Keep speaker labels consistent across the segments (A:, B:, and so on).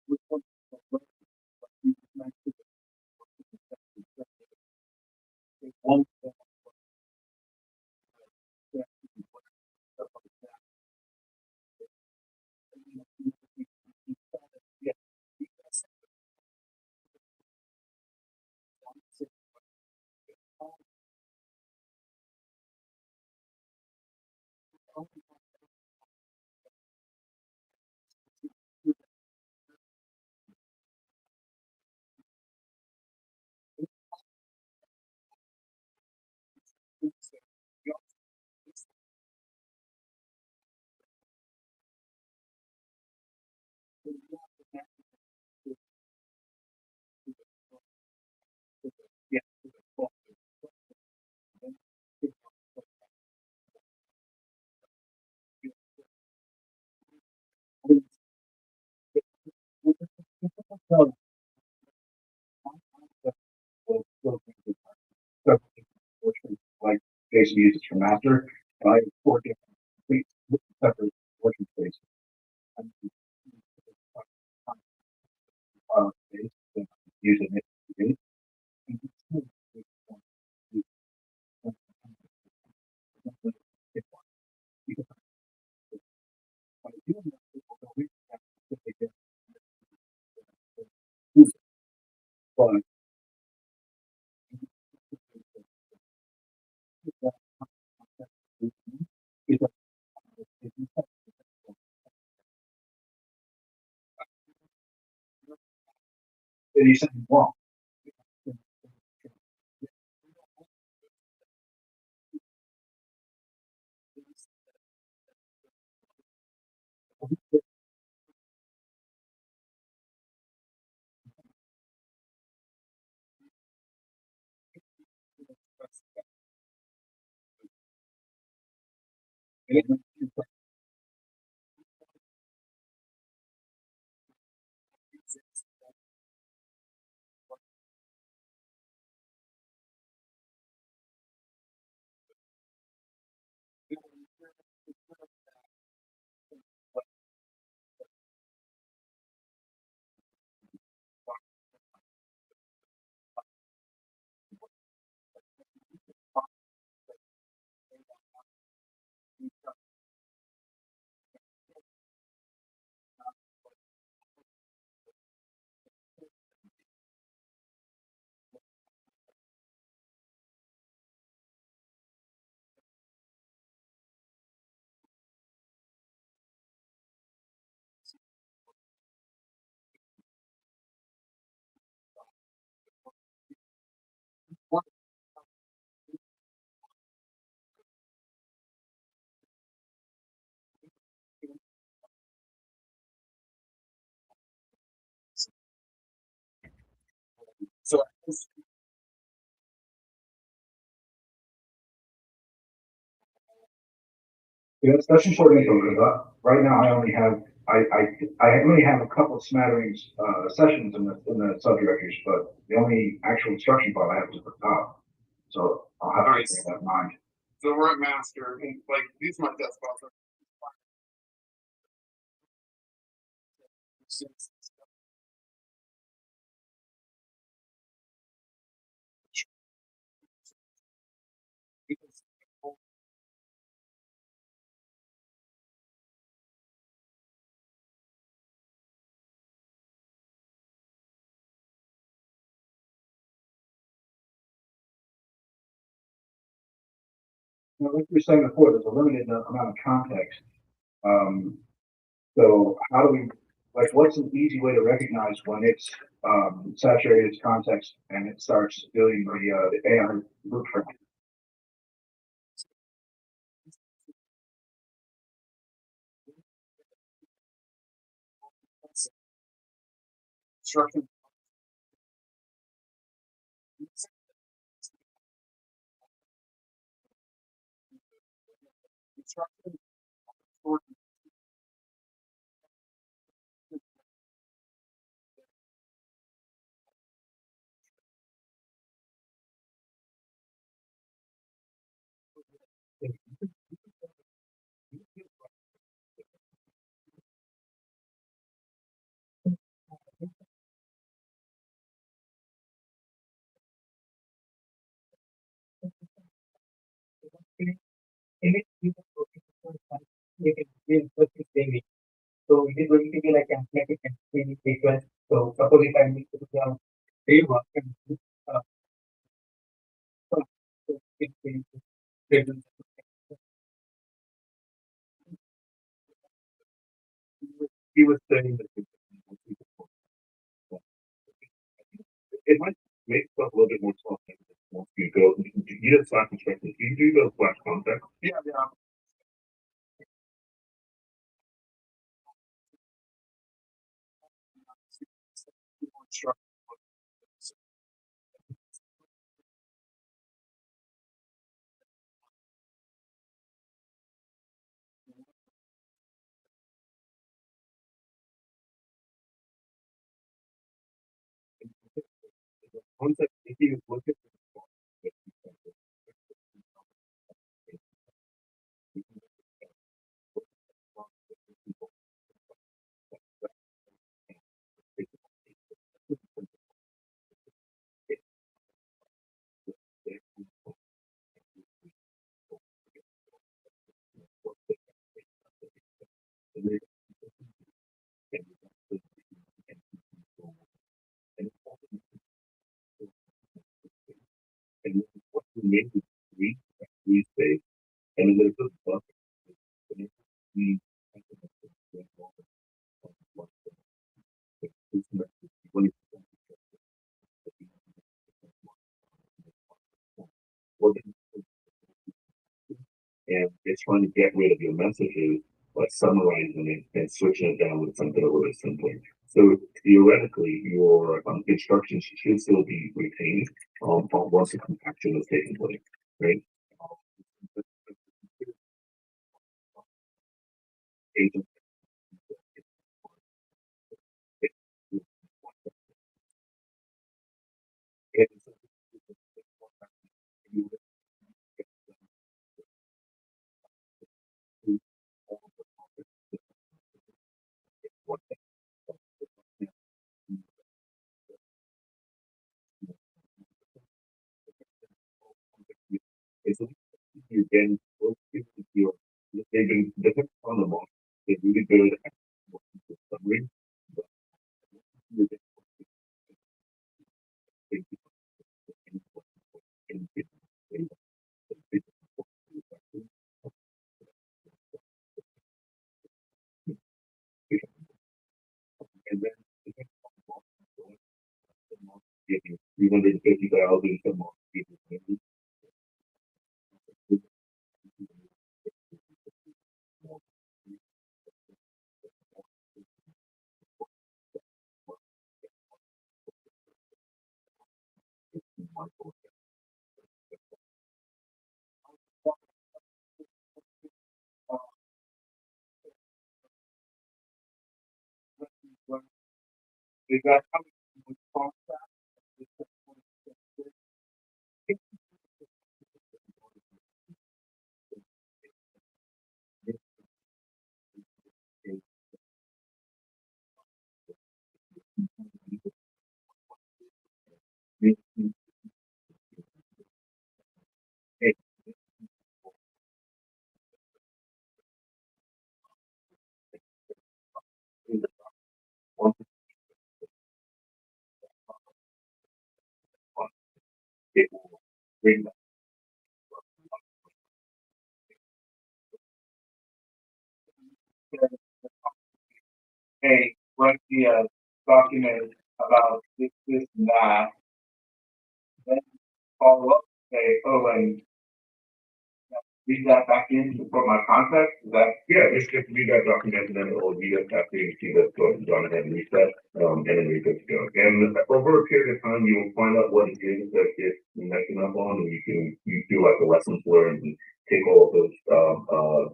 A: Like Jason uses for master, I have four different separate working spaces. I'm space that using it today. But you said wrong. So yeah, that's important info because right now I only have I only have a couple of smatterings sessions in the subdirectories, but the only actual instruction file I have is at the top. So I'll have to
B: Nice.
A: bring that in mind.
B: So we're at master, and like these are my desktops.
A: Now, like you were saying before, there's a limited amount of context. Um, so how do we like what's an easy way to recognize when it's saturated its context and it starts doing the AI loop for
B: Instruction. Instruction.
C: image we can focus on some we can give what is saying. So it is going to be like an automatic and sequence. So suppose if I need to do a rework and uh, so it's going to reduce.
D: He was saying that it might make stuff a little bit more tough once you go. You did Slack instructions. Do you do those Slack contacts?
B: Yeah, yeah.
D: Concept, if you look at and what we made is we say, and then there's a bucket. We and it's trying to get rid of your messages by summarizing it and switching it down with something a little bit simpler. So theoretically, your instructions should still be retained once the compaction is taking place, right? Agent it's you again, they've been depending on the model, they're really good at summary, but and then 350,000 some more people.
B: Is that coming from contract?
D: It will bring that.
B: Hey, write the document about this, and that. Then follow up, say, oh, and read that back in for my context. Is that
D: Yeah, just read that document and then it'll read it after you see that gone ahead and reset, and then we're good to go. And over a period of time, you'll find out what it is that it's messing up on, and you do like the lessons learned and take all of those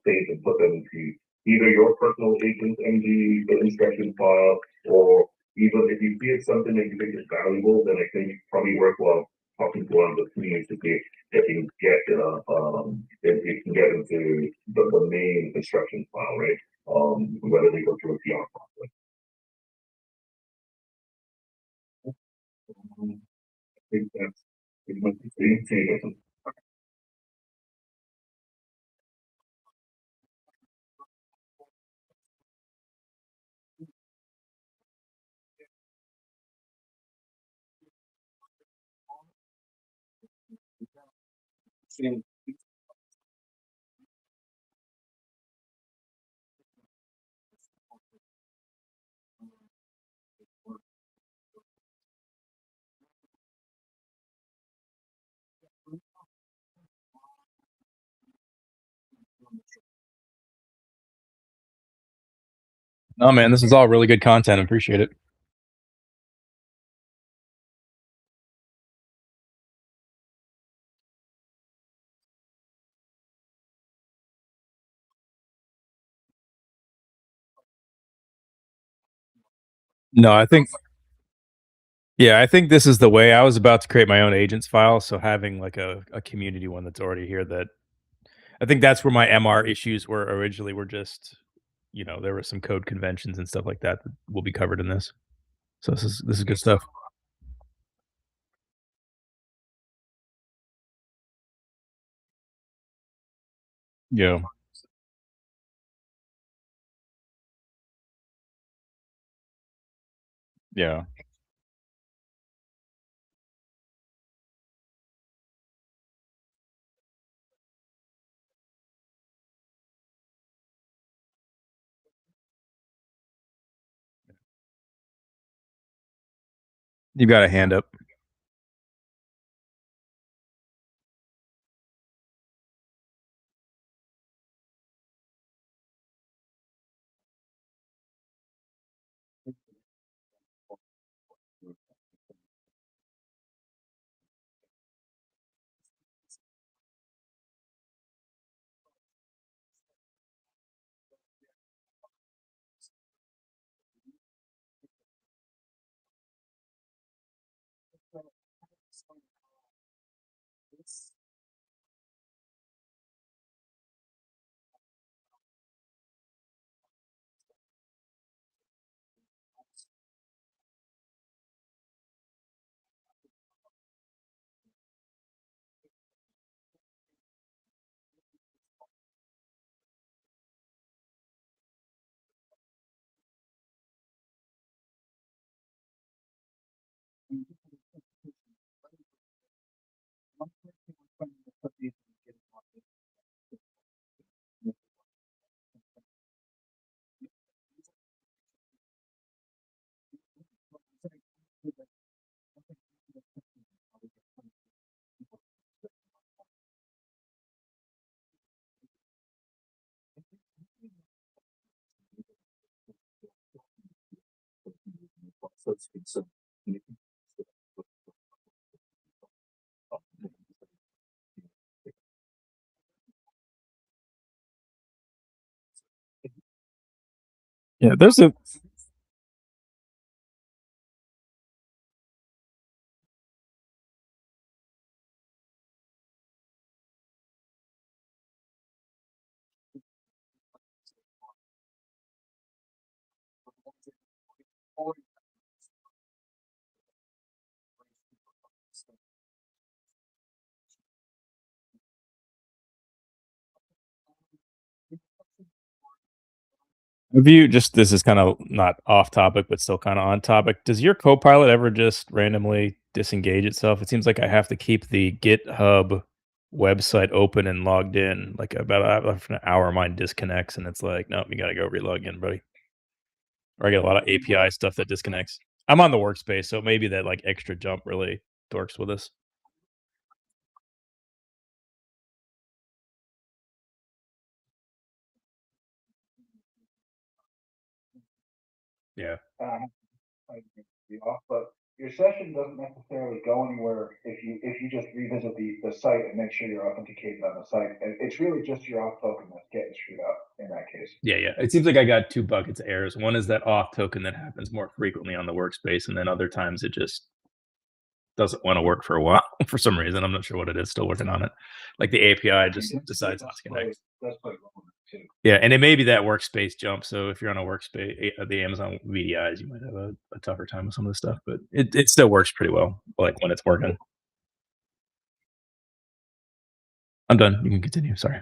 D: things and put them into either your personal agent MG, the instruction file, or even if you see it's something that you think is valuable, then I think it's probably worthwhile talking to one of the seniors to see if you can get if you can get into the main instruction file, right? Whether they go through a PR process. I think that's pretty much the same thing.
B: in
E: No, man, this is all really good content. I appreciate it. No, I think this is the way. I was about to create my own agents file, so having like a community one that's already here, that I think that's where my MR issues were originally, were just, there were some code conventions and stuff like that that will be covered in this. So this is good stuff. Yeah. Yeah. You got a hand up. Yeah, there's a Have you just, this is kind of not off topic, but still kind of on topic. Does your Copilot ever just randomly disengage itself? It seems like I have to keep the GitHub website open and logged in. Like about after an hour, mine disconnects, and it's like, nope, you got to go relog in, buddy. Or I get a lot of API stuff that disconnects. I'm on the workspace, so maybe that like extra jump really dorks with us. Yeah.
A: I agree with you off, but your session doesn't necessarily go anywhere if you just revisit the site and make sure you're authenticated on the site. It's really just your auth token that's getting screwed up in that case.
E: Yeah, yeah. It seems like I got two buckets of errors. One is that auth token that happens more frequently on the workspace, and then other times it just doesn't want to work for a while for some reason. I'm not sure what it is. Still working on it. Like the API just decides not to connect.
A: That's quite wrong too.
E: Yeah, and it may be that workspace jump. So if you're on a workspace, the Amazon VDIs, you might have a tougher time with some of the stuff, but it still works pretty well. Like when it's working. I'm done. You can continue. Sorry.